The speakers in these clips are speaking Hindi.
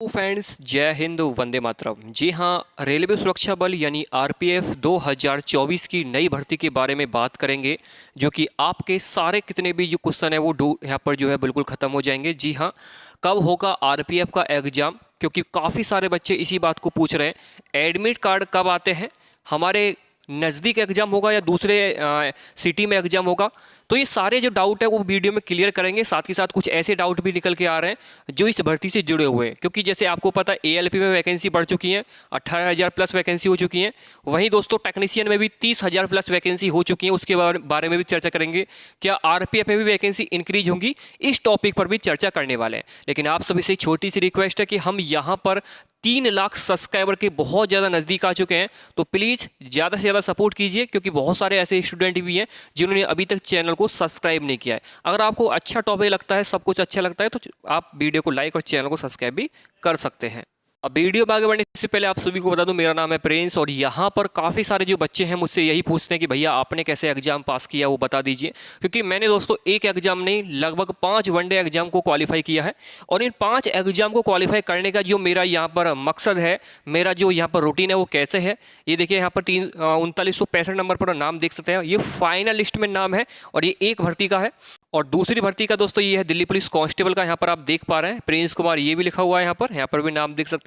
फ्रेंड्स, जय हिंद, वंदे मातरम। जी हाँ, रेलवे सुरक्षा बल यानी आरपीएफ 2024 की नई भर्ती के बारे में बात करेंगे, जो कि आपके सारे कितने भी जो क्वेश्चन है वो यहाँ पर जो है बिल्कुल ख़त्म हो जाएंगे। जी हाँ, कब होगा आरपीएफ का एग्ज़ाम, क्योंकि काफ़ी सारे बच्चे इसी बात को पूछ रहे हैं। एडमिट कार्ड कब आते हैं, हमारे नज़दीक एग्ज़ाम होगा या दूसरे सिटी में एग्ज़ाम होगा। तो ये सारे जो डाउट है वो वीडियो में क्लियर करेंगे। साथ ही साथ कुछ ऐसे डाउट भी निकल के आ रहे हैं जो इस भर्ती से जुड़े हुए हैं, क्योंकि जैसे आपको पता है एएलपी में वैकेंसी बढ़ चुकी है, 18,000 प्लस वैकेंसी हो चुकी है। वहीं दोस्तों टेक्नीशियन में भी 30,000 प्लस वैकेंसी हो चुकी है, उसके बारे में भी चर्चा करेंगे। क्या आरपीएफ में भी वैकेंसी इंक्रीज होंगी, इस टॉपिक पर भी चर्चा करने वाले हैं। लेकिन आप सभी से छोटी सी रिक्वेस्ट है कि हम यहाँ पर 3 लाख सब्सक्राइबर के बहुत ज़्यादा नज़दीक आ चुके हैं, तो प्लीज़ ज़्यादा से ज़्यादा सपोर्ट कीजिए, क्योंकि बहुत सारे ऐसे स्टूडेंट भी हैं जिन्होंने अभी तक चैनल को सब्सक्राइब नहीं किया है। अगर आपको अच्छा टॉपिक लगता है, सब कुछ अच्छा लगता है, तो आप वीडियो को लाइक और चैनल को सब्सक्राइब भी कर सकते हैं। अब वीडियो में आगे बढ़ने से पहले आप सभी को बता दूं, मेरा नाम है प्रिंस और यहाँ पर काफ़ी सारे जो बच्चे हैं मुझसे यही पूछते हैं कि भैया आपने कैसे एग्जाम पास किया, वो बता दीजिए। क्योंकि मैंने दोस्तों एक एग्जाम नहीं, लगभग 5 वनडे एग्जाम को क्वालिफाई किया है। और इन 5 एग्जाम को क्वालिफाई करने का जो मेरा यहाँ पर मकसद है, मेरा जो यहाँ पर रूटीन है, वो कैसे है, ये देखिए यहाँ पर 3965 नंबर पर नाम देख सकते हैं। ये फाइनल लिस्ट में नाम है और ये एक भर्ती का है। और दूसरी भर्ती का दोस्तों ये है दिल्ली पुलिस कांस्टेबल का। यहाँ पर आप देख पा रहे हैं प्रिंस कुमार, ये भी लिखा हुआ है, यहाँ पर भी नाम देख सकते हैं।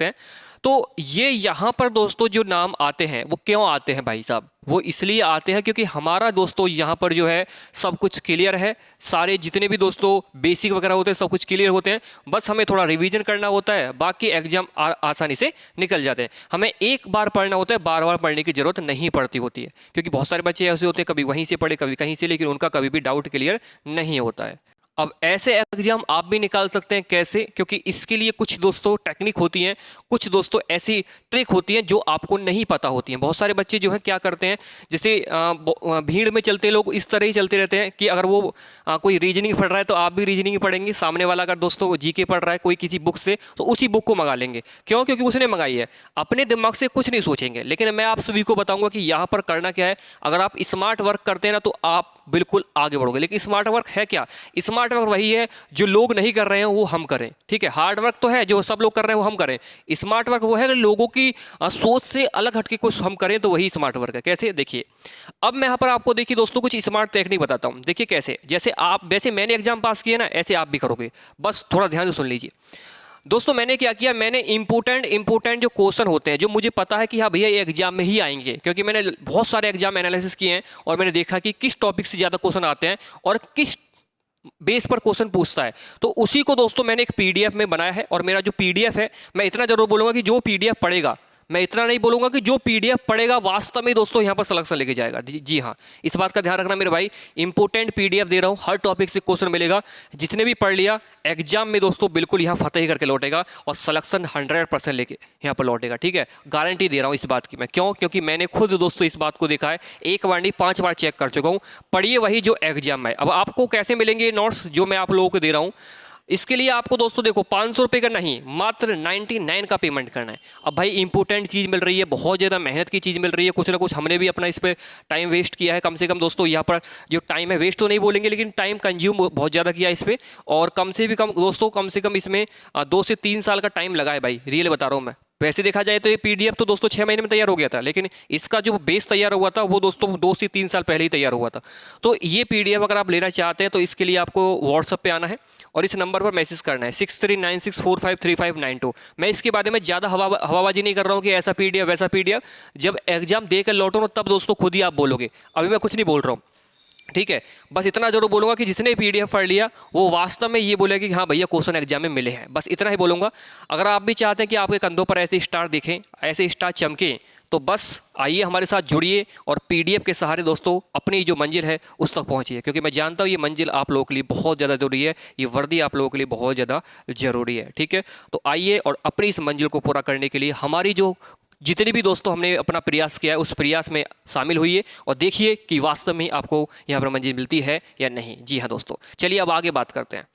तो ये यहाँ पर दोस्तों जो नाम आते हैं वो क्यों आते हैं भाई साहब, वो इसलिए आते हैं क्योंकि हमारा दोस्तों यहाँ पर जो है सब कुछ क्लियर है। सारे जितने भी दोस्तों बेसिक वगैरह होते हैं सब कुछ क्लियर होते हैं, बस हमें थोड़ा रिवीजन करना होता है, बाकी एग्जाम आसानी से निकल जाते हैं। हमें एक बार पढ़ना होता है, बार बार पढ़ने की जरूरत नहीं पड़ती होती है। क्योंकि बहुत सारे बच्चे ऐसे होते हैं कभी वहीं से पढ़े कभी कहीं से, लेकिन उनका कभी भी डाउट क्लियर नहीं होता है। अब ऐसे एग्जाम आप भी निकाल सकते हैं। कैसे? क्योंकि इसके लिए कुछ दोस्तों टेक्निक होती हैं, कुछ दोस्तों ऐसी ट्रिक होती हैं जो आपको नहीं पता होती हैं। बहुत सारे बच्चे जो है क्या करते हैं, जैसे भीड़ में चलते लोग इस तरह ही चलते रहते हैं कि अगर वो कोई रीजनिंग पढ़ रहा है तो आप भी रीजनिंग पढ़ेंगे, सामने वाला अगर दोस्तों जीके पढ़ रहा है कोई किसी बुक से तो उसी बुक को मंगा लेंगे। क्यों? क्योंकि उसने मंगाई है, अपने दिमाग से कुछ नहीं सोचेंगे। लेकिन मैं आप सभी को बताऊंगा कि यहाँ पर करना क्या है। अगर आप स्मार्ट वर्क करते हैं ना तो आप बिल्कुल आगे बढ़ोगे। लेकिन स्मार्ट वर्क है क्या? स्मार्ट वर्क वही है जो लोग नहीं कर रहे हैं वो हम करें, ठीक है। हार्ड वर्क तो है जो सब लोग कर रहे हैं वो हम करें। स्मार्ट वर्क वो है कि लोगों की सोच से अलग हटके कुछ हम करें, तो वही स्मार्ट वर्क है। कैसे? देखिए, अब मैं यहाँ पर आपको देखिए दोस्तों कुछ स्मार्ट टेक्निक बताता हूँ। देखिए कैसे, जैसे मैंने एग्जाम पास किया ना, ऐसे आप भी करोगे। बस थोड़ा ध्यान से सुन लीजिए दोस्तों। मैंने क्या किया, मैंने इंपोर्टेंट जो क्वेश्चन होते हैं जो मुझे पता है कि हाँ भैया ये एग्जाम में ही आएंगे, क्योंकि मैंने बहुत सारे एग्जाम एनालिसिस किए हैं और मैंने देखा कि किस टॉपिक से ज़्यादा क्वेश्चन आते हैं और किस बेस पर क्वेश्चन पूछता है, तो उसी को दोस्तों मैंने एक पीडीएफ में बनाया है। और मेरा जो पीडीएफ है, मैं इतना जरूर बोलूंगा कि जो पीडीएफ पढ़ेगा, मैं इतना नहीं बोलूंगा कि जो पीडीएफ पढ़ेगा वास्तव में दोस्तों यहां पर सिलेक्शन लेके जाएगा। जी हाँ, इस बात का ध्यान रखना मेरे भाई। इंपोर्टेंट पीडीएफ दे रहा हूं, हर टॉपिक से क्वेश्चन मिलेगा। जिसने भी पढ़ लिया एग्जाम में दोस्तों बिल्कुल यहां फतेह ही करके लौटेगा और सिलेक्शन 100% लेके यहां पर लौटेगा, ठीक है। गारंटी दे रहा हूं इस बात की मैं। क्यों? क्योंकि मैंने खुद दोस्तों इस बात को देखा है, एक बार नहीं 5 बार चेक कर चुका हूं। पढ़िए वही जो एग्जाम में। अब आपको कैसे मिलेंगे ये नोट्स जो मैं आप लोगों को दे रहा हूं? इसके लिए आपको दोस्तों देखो 500 रुपये का नहीं, मात्र 99 का पेमेंट करना है। अब भाई इंपॉर्टेंट चीज़ मिल रही है, बहुत ज़्यादा मेहनत की चीज़ मिल रही है। कुछ ना कुछ हमने भी अपना इस पर टाइम वेस्ट किया है। कम से कम दोस्तों यहाँ पर जो टाइम है, वेस्ट तो नहीं बोलेंगे लेकिन टाइम कंज्यूम बहुत ज़्यादा किया इस पर। और कम से भी कम दोस्तों, कम से कम इसमें 2 से 3 साल का टाइम लगा है भाई, रियल बता रहा हूँ मैं। वैसे देखा जाए तो ये पीडीएफ तो दोस्तों 6 महीने में तैयार हो गया था, लेकिन इसका जो बेस तैयार हुआ था वो दोस्तों 2 से 3 साल पहले ही तैयार हुआ था। तो ये पीडीएफ अगर आप लेना चाहते हैं तो इसके लिए आपको व्हाट्सएप पे आना है और इस नंबर पर मैसेज करना है 6396453592। मैं इसके बारे में ज़्यादा हवाबाजी नहीं कर रहा हूँ कि ऐसा पीडीएफ वैसा पीडीएफ। जब एग्जाम देकर लौटो ना तब दोस्तों खुद ही आप बोलोगे, अभी मैं कुछ नहीं बोल रहा हूँ, ठीक है। बस इतना जरूर बोलूंगा कि जिसने पीडीएफ पढ़ लिया वो वास्तव में ये बोलेगा कि हाँ भैया क्वेश्चन एग्जाम में मिले हैं। बस इतना ही बोलूंगा। अगर आप भी चाहते हैं कि आपके कंधों पर ऐसे स्टार दिखें, ऐसे स्टार चमके, तो बस आइए हमारे साथ जुड़िए और पीडीएफ के सहारे दोस्तों अपनी जो मंजिल है उस तक पहुंचिए। क्योंकि मैं जानता हूँ ये मंजिल आप लोगों के लिए बहुत ज़्यादा जरूरी है, ये वर्दी आप लोगों के लिए बहुत ज़्यादा जरूरी है, ठीक है। तो आइए और अपनी इस मंजिल को पूरा करने के लिए हमारी जो जितने भी दोस्तों हमने अपना प्रयास किया है उस प्रयास में शामिल होइए और देखिए कि वास्तव में आपको यहाँ पर मंजिल मिलती है या नहीं। जी हाँ दोस्तों, चलिए अब आगे बात करते हैं।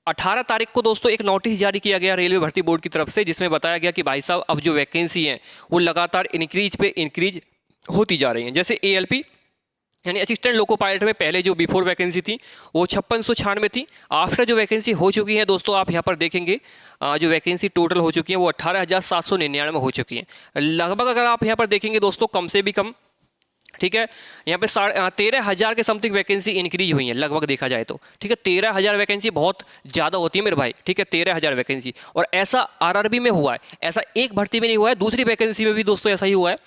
18 तारीख को दोस्तों एक नोटिस जारी किया गया रेलवे भर्ती बोर्ड की तरफ से, जिसमें बताया गया कि भाई साहब अब जो वैकेंसी हैं वो लगातार इंक्रीज पे इंक्रीज होती जा रही हैं। जैसे एएलपी यानी असिस्टेंट लोको पायलट में पहले जो बिफोर वैकेंसी थी वो 5696 थी। आफ्टर जो वैकेंसी हो चुकी है दोस्तों, आप यहाँ पर देखेंगे जो वैकेंसी टोटल हो चुकी है वो 18,799 हो चुकी है लगभग। अगर आप यहाँ पर देखेंगे दोस्तों, कम से भी कम, ठीक है, यहाँ पे 13,000 के समथिंग वैकेंसी इंक्रीज हुई है लगभग देखा जाए तो, ठीक है। 13,000 वैकेंसी बहुत ज़्यादा होती है मेरे भाई, ठीक है, 13,000 वैकेंसी। और ऐसा आरआरबी में हुआ है, ऐसा एक भर्ती में नहीं हुआ है, दूसरी वैकेंसी में भी दोस्तों ऐसा ही हुआ है।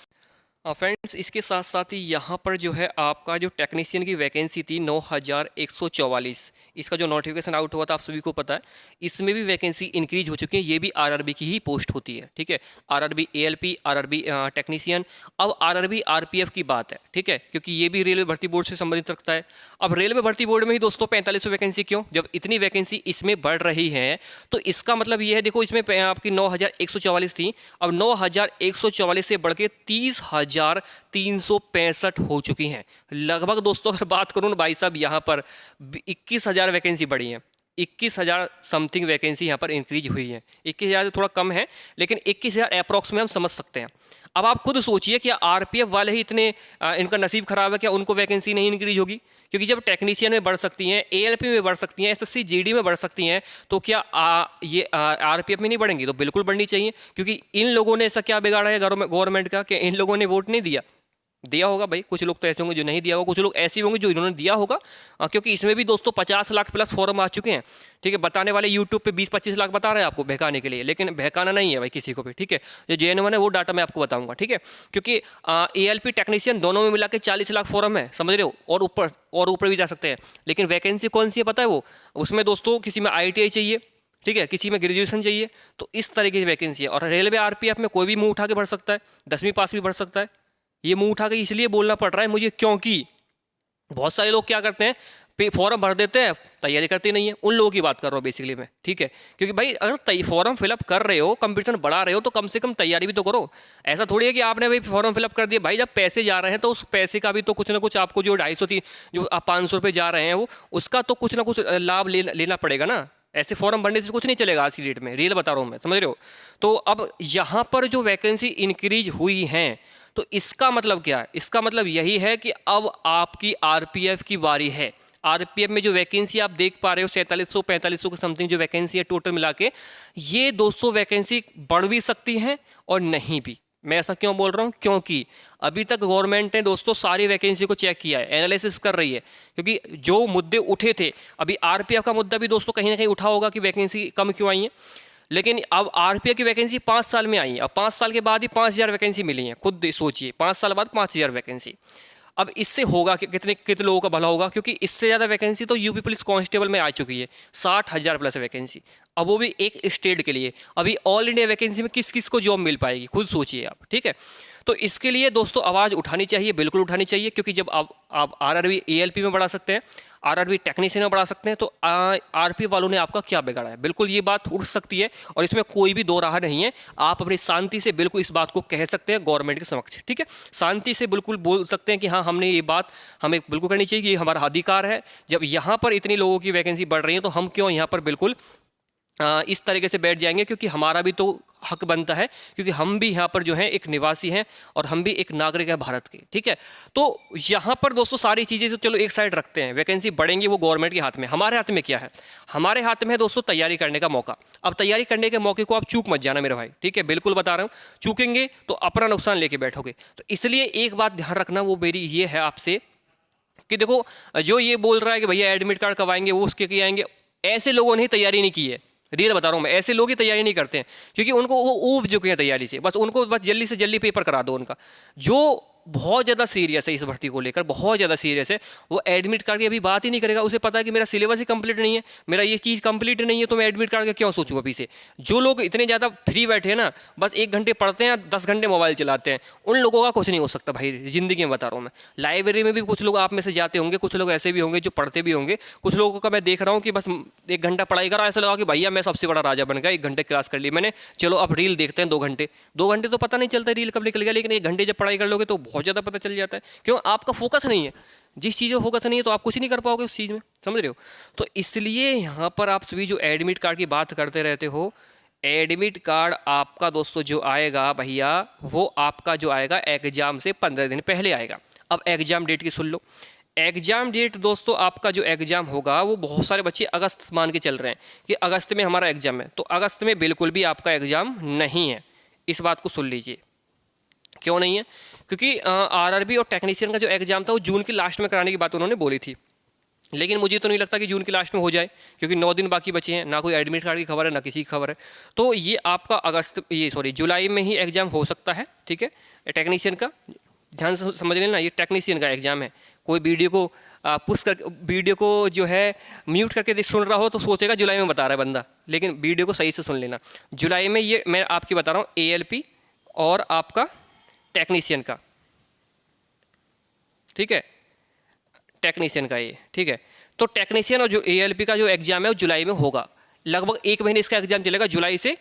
फ्रेंड्स, इसके साथ साथ ही यहाँ पर जो है आपका जो टेक्नीशियन की वैकेंसी थी 9,144, इसका जो नोटिफिकेशन आउट हुआ था आप सभी को पता है, इसमें भी वैकेंसी इंक्रीज हो चुकी है। ये भी आरआरबी की ही पोस्ट होती है, ठीक है। RRB ALP, RRB technician. अब आरआरबी आरपीएफ की बात है, ठीक है, क्योंकि ये भी रेलवे भर्ती बोर्ड से संबंधित रखता है। अब रेलवे भर्ती बोर्ड में ही दोस्तों 4500 वैकेंसी क्यों, जब इतनी वैकेंसी इसमें बढ़ रही है तो इसका मतलब ये है, देखो इसमें आपकी 9,144 थी, अब 9,144 से बढ़ के 30,365 हो चुकी हैं लगभग दोस्तों। अगर बात करूँ ना भाई साहब, यहाँ पर 21,000 वैकेंसी बढ़ी है, 21,000 समथिंग वैकेंसी यहाँ पर इंक्रीज हुई है। 21,000 तो थोड़ा कम है, लेकिन 21,000 अप्रॉक्स में हम समझ सकते हैं। अब आप खुद सोचिए, क्या आरपीएफ वाले ही इतने इनका नसीब खराब है, क्या उनको वैकेंसी नहीं इंक्रीज होगी? क्योंकि जब टेक्नीशियन में बढ़ सकती हैं, एएलपी में बढ़ सकती हैं, एसएससी जीडी में बढ़ सकती हैं, तो क्या ये आरपीएफ में नहीं बढ़ेंगी? तो बिल्कुल बढ़नी चाहिए, क्योंकि इन लोगों ने ऐसा क्या बिगाड़ा है गवर्नमेंट का कि इन लोगों ने वोट नहीं दिया? दिया होगा भाई, कुछ लोग तो ऐसे होंगे जो नहीं दिया होगा, कुछ लोग ऐसे होंगे जो इन्होंने दिया होगा, क्योंकि इसमें भी दोस्तों 50 लाख प्लस फॉर्म आ चुके हैं, ठीक है। बताने वाले यूट्यूब पे 20-25 लाख बता रहे हैं आपको बहकाने के लिए, लेकिन बहकाना नहीं है भाई किसी को भी, ठीक है। जो जेएनएम है वो डाटा मैं आपको बताऊंगा, ठीक है, क्योंकि एएलपी टेक्नीशियन दोनों में मिला के 40 लाख फॉर्म है, समझ रहे हो, और ऊपर भी जा सकते हैं। लेकिन वैकेंसी कौन सी है पता है? वो उसमें दोस्तों किसी में ITI चाहिए, ठीक है, किसी में ग्रेजुएशन चाहिए, तो इस तरीके की वैकेंसी है। और रेलवे आरपीएफ में कोई भी मुंह उठा के भर सकता है, 10वीं पास भी भर सकता है। ये मुंह उठा के इसलिए बोलना पड़ रहा है मुझे, क्योंकि बहुत सारे लोग क्या करते हैं, फॉर्म भर देते हैं, तैयारी करते नहीं है। उन लोगों की बात कर रहा हूँ बेसिकली मैं, ठीक है। क्योंकि भाई अगर फॉर्म फिलअप कर रहे हो, कंपटीशन बढ़ा रहे हो, तो कम से कम तैयारी भी तो करो। ऐसा थोड़ी है कि आपने भाई फॉर्म फिलअप कर दिया, भाई जब पैसे जा रहे हैं तो उस पैसे का भी तो कुछ ना कुछ आपको, जो 250 थी, जो आप 500 रुपये जा रहे हैं, वो उसका तो कुछ ना कुछ लाभ लेना पड़ेगा ना। ऐसे फॉर्म भरने से कुछ नहीं चलेगा आज की डेट में, रियल बता रहा हूँ मैं, समझ रहे हो। तो अब यहाँ पर जो वैकेंसी इंक्रीज हुई हैं, तो इसका मतलब क्या है? इसका मतलब यही है कि अब आपकी आरपीएफ की बारी है। आरपीएफ में जो वैकेंसी आप देख पा रहे हो 4700-4500 के समथिंग जो वैकेंसी है टोटल मिला के, ये दोस्तों वैकेंसी बढ़ भी सकती है और नहीं भी। मैं ऐसा क्यों बोल रहा हूँ? क्योंकि अभी तक गवर्नमेंट ने दोस्तों सारी वैकेंसी को चेक किया है, एनालिसिस कर रही है, क्योंकि जो मुद्दे उठे थे, अभी आरपीएफ का मुद्दा भी दोस्तों कहीं ना कहीं उठा होगा कि वैकेंसी कम क्यों आई है। लेकिन अब आरपीएफ की वैकेंसी 5 साल में आई है, अब 5 साल के बाद ही 5,000 वैकेंसी मिली है। खुद सोचिए, 5 साल बाद 5,000 वैकेंसी। अब इससे होगा कि कितने लोगों का भला होगा, क्योंकि इससे ज़्यादा वैकेंसी तो यूपी पुलिस कांस्टेबल में आ चुकी है, 60,000 प्लस वैकेंसी। अब वो भी एक स्टेट के लिए। अभी ऑल इंडिया वैकेंसी में किस किस को जॉब मिल पाएगी, खुद सोचिए आप, ठीक है। तो इसके लिए दोस्तों आवाज़ उठानी चाहिए, बिल्कुल उठानी चाहिए, क्योंकि जब आप आरआरबी एएलपी में बढ़ा सकते हैं, आरआरबी टेक्नीशियन में बढ़ा सकते हैं, तो आरपी वालों ने आपका क्या बिगाड़ा है? बिल्कुल ये बात उठ सकती है, और इसमें कोई भी दो राह नहीं है। आप अपनी शांति से बिल्कुल इस बात को कह सकते हैं गवर्नमेंट के समक्ष, ठीक है। शांति से बिल्कुल बोल सकते हैं कि हाँ, हमने ये बात हमें बिल्कुल करनी चाहिए, कि ये हमारा अधिकार है। जब यहाँ पर इतनी लोगों की वैकेंसी बढ़ रही है, तो हम क्यों यहाँ पर बिल्कुल इस तरीके से बैठ जाएंगे? क्योंकि हमारा भी तो हक बनता है, क्योंकि हम भी यहाँ पर जो है एक निवासी हैं, और हम भी एक नागरिक हैं भारत के, ठीक है। तो यहाँ पर दोस्तों सारी चीज़ें तो चलो एक साइड रखते हैं, वैकेंसी बढ़ेंगी वो गवर्नमेंट के हाथ में। हमारे हाथ में क्या है? हमारे हाथ में है दोस्तों तैयारी करने का मौका। अब तैयारी करने के मौके को आप चूक मत जाना मेरे भाई, ठीक है, बिल्कुल बता रहा हूँ। चूकेंगे तो अपना नुकसान लेके बैठोगे। तो इसलिए एक बात ध्यान रखना, वो मेरी ये है आपसे, कि देखो जो ये बोल रहा है कि भैया एडमिट कार्ड कब आएंगे, वो उसके आएंगे, ऐसे लोगों ने तैयारी नहीं की है। रियल बता रहा हूँ मैं, ऐसे लोग ही तैयारी नहीं करते हैं, क्योंकि उनको वो ऊब चुके हैं तैयारी से। बस उनको बस जल्दी से जल्दी पेपर करा दो उनका। जो बहुत ज़्यादा सीरियस है इस भर्ती को लेकर, बहुत ज़्यादा सीरियस है, वो एडमिट कार्ड की अभी बात ही नहीं करेगा। उसे पता है कि मेरा सिलेबस ही कंप्लीट नहीं है, मेरा ये चीज़ कंप्लीट नहीं है, तो मैं एडमिट कार्ड का क्यों सोचूं अभी से। जो लोग इतने ज़्यादा फ्री बैठे हैं ना, बस 1 घंटे पढ़ते हैं, 10 घंटे मोबाइल चलाते हैं, उन लोगों का कुछ नहीं हो सकता भाई, ज़िंदगी में बता रहा हूँ मैं। लाइब्रेरी में भी कुछ लोग आप में से जाते होंगे, कुछ लोग ऐसे भी होंगे जो पढ़ते भी होंगे। कुछ लोगों का मैं देख रहा हूँ कि बस 1 घंटा पढ़ाई करा, ऐसा लगा कि भैया मैं सबसे बड़ा राजा बन गया, 1 घंटे क्लास कर ली मैंने, चलो अब रील देखते हैं 2 घंटे। 2 घंटे तो पता नहीं चलता रील कब निकल गया, लेकिन 1 घंटे जब पढ़ाई कर लोगे तो बहुत ज़्यादा पता चल जाता है। क्यों? आपका फोकस नहीं है, जिस चीज़ में फोकस नहीं है तो आप कुछ ही नहीं कर पाओगे उस चीज़ में, समझ रहे हो। तो इसलिए यहाँ पर आप सभी जो एडमिट कार्ड की बात करते रहते हो, एडमिट कार्ड आपका दोस्तों जो आएगा भैया, वो आपका जो आएगा एग्जाम से 15 दिन पहले आएगा। अब एग्जाम डेट की सुन लो। एग्जाम डेट दोस्तों, आपका जो एग्जाम होगा वो बहुत सारे बच्चे अगस्त मान के चल रहे हैं कि अगस्त में हमारा एग्जाम है, तो अगस्त में बिल्कुल भी आपका एग्जाम नहीं है। इस बात को सुन लीजिए। क्यों नहीं है? क्योंकि आरआरबी और टेक्नीशियन का जो एग्जाम था वो जून के लास्ट में कराने की बात उन्होंने बोली थी, लेकिन मुझे तो नहीं लगता कि जून के लास्ट में हो जाए, क्योंकि 9 दिन बाकी बचे हैं, ना कोई एडमिट कार्ड की खबर है ना किसी की खबर है। तो ये आपका जुलाई में ही एग्जाम हो सकता है। ठीक है, टेक्नीशियन का ध्यान से समझ लेना, ये टेक्नीशियन का एग्जाम है। कोई वीडियो को पुश कर, वीडियो को जो है म्यूट करके सुन रहा हो तो सोचेगा जुलाई में बता रहा है बंदा, लेकिन वीडियो को सही से सुन लेना। जुलाई में ये मैं आपकी बता रहा हूँ, एएलपी और आपका टेक्नीशियन का। ठीक है, टेक्नीशियन का ये। ठीक है, तो टेक्नीशियन और जो एएलपी का जो एग्जाम है वो जुलाई में होगा। लगभग 1 महीने इसका एग्जाम चलेगा, जुलाई से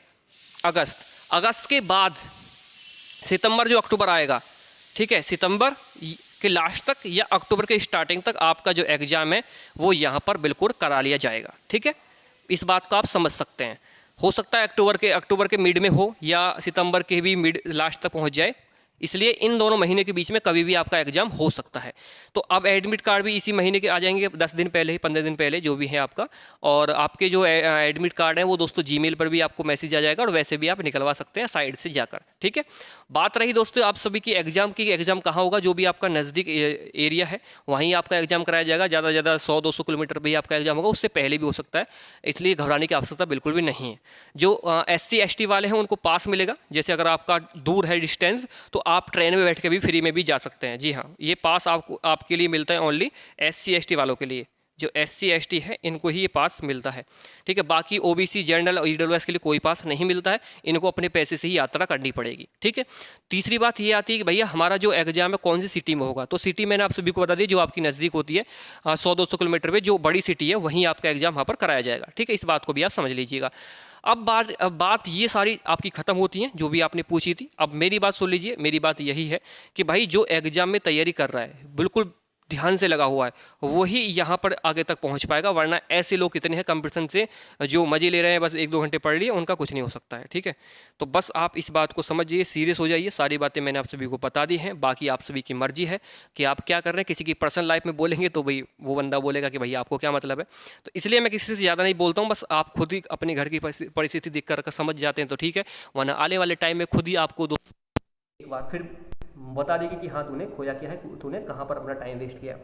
अगस्त। अगस्त के बाद सितंबर जो अक्टूबर आएगा, ठीक है, सितंबर के लास्ट तक या अक्टूबर के स्टार्टिंग तक आपका जो एग्जाम है वो यहाँ पर बिल्कुल करा लिया जाएगा। ठीक है, इस बात को आप समझ सकते हैं। हो सकता है अक्टूबर के मिड में हो या सितंबर के भी मिड लास्ट तक पहुँच जाए, इसलिए इन दोनों महीने के बीच में कभी भी आपका एग्जाम हो सकता है। तो अब एडमिट कार्ड भी इसी महीने के आ जाएंगे, 10 दिन पहले, 15 दिन पहले, जो भी है आपका। और आपके जो एडमिट कार्ड है वो दोस्तों जीमेल पर भी आपको मैसेज आ जाएगा, और वैसे भी आप निकलवा सकते हैं साइड से जाकर। ठीक है, बात रही दोस्तों आप सभी की एग्जाम कहाँ होगा। जो भी आपका नज़दीक एरिया है वहीं आपका एग्जाम कराया जाएगा। ज़्यादा से ज़्यादा 100-200 किलोमीटर भी आपका एग्जाम होगा, उससे पहले भी हो सकता है, इसलिए घबराने की आवश्यकता बिल्कुल भी नहीं है। जो SC/ST वाले हैं उनको पास मिलेगा। जैसे अगर आपका दूर है डिस्टेंस तो आप ट्रेन में बैठ के भी फ्री में भी जा सकते हैं। जी हाँ, ये पास आपके लिए मिलता है ओनली SC/ST वालों के लिए। जो SC/ST है इनको ही ये पास मिलता है। ठीक है, बाकी OBC, जनरल और EWS के लिए कोई पास नहीं मिलता है, इनको अपने पैसे से ही यात्रा करनी पड़ेगी। ठीक है, तीसरी बात ये आती है कि भैया हमारा जो एग्जाम है कौन सी सिटी में होगा। तो सिटी मैंने आप सभी को बता दी, जो आपकी नज़दीक होती है 100-200 किलोमीटर में जो बड़ी सिटी है वहीं आपका एग्जाम वहाँ पर कराया जाएगा। ठीक है, इस बात को भी आप समझ लीजिएगा। अब बात ये सारी आपकी ख़त्म होती है जो भी आपने पूछी थी। अब मेरी बात सुन लीजिए। मेरी बात यही है कि भाई जो एग्ज़ाम में तैयारी कर रहा है, बिल्कुल ध्यान से लगा हुआ है, वही यहाँ पर आगे तक पहुँच पाएगा। वरना ऐसे लोग कितने हैं कंपटीशन से जो मज़े ले रहे हैं, बस 1-2 घंटे पढ़ लिए, उनका कुछ नहीं हो सकता है। ठीक है, तो बस आप इस बात को समझिए, सीरियस हो जाइए। सारी बातें मैंने आप सभी को बता दी हैं। बाकी आप सभी की मर्जी है कि आप क्या कर रहे हैं। किसी की पर्सनल लाइफ में बोलेंगे तो भाई वो बंदा बोलेगा कि भाई आपको क्या मतलब है। तो इसलिए मैं किसी से ज़्यादा नहीं बोलता हूँ, बस आप खुद ही अपने घर की परिस्थिति देख कर समझ जाते हैं तो ठीक है, वरना आने वाले टाइम में खुद ही आपको एक बार फिर बता देगी कि हाँ तूने खोया क्या है, तूने कहाँ पर अपना टाइम वेस्ट किया।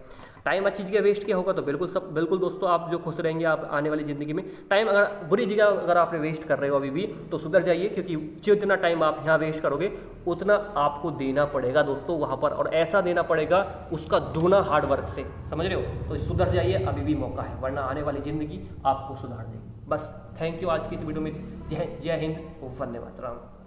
टाइम अच्छी जगह वेस्ट किया होगा तो बिल्कुल दोस्तों आप जो खुश रहेंगे आप आने वाली ज़िंदगी में। टाइम अगर बुरी जगह अगर आपने वेस्ट कर रहे हो अभी भी तो सुधर जाइए, क्योंकि जितना टाइम आप यहाँ वेस्ट करोगे उतना आपको देना पड़ेगा दोस्तों वहाँ पर, और ऐसा देना पड़ेगा उसका दूना हार्ड वर्क से। समझ रहे हो? तो सुधर जाइए, अभी भी मौका है, वरना आने वाली ज़िंदगी आपको सुधार देगी। बस थैंक यू आज की इस वीडियो में। जय हिंद, वंदे मातरम।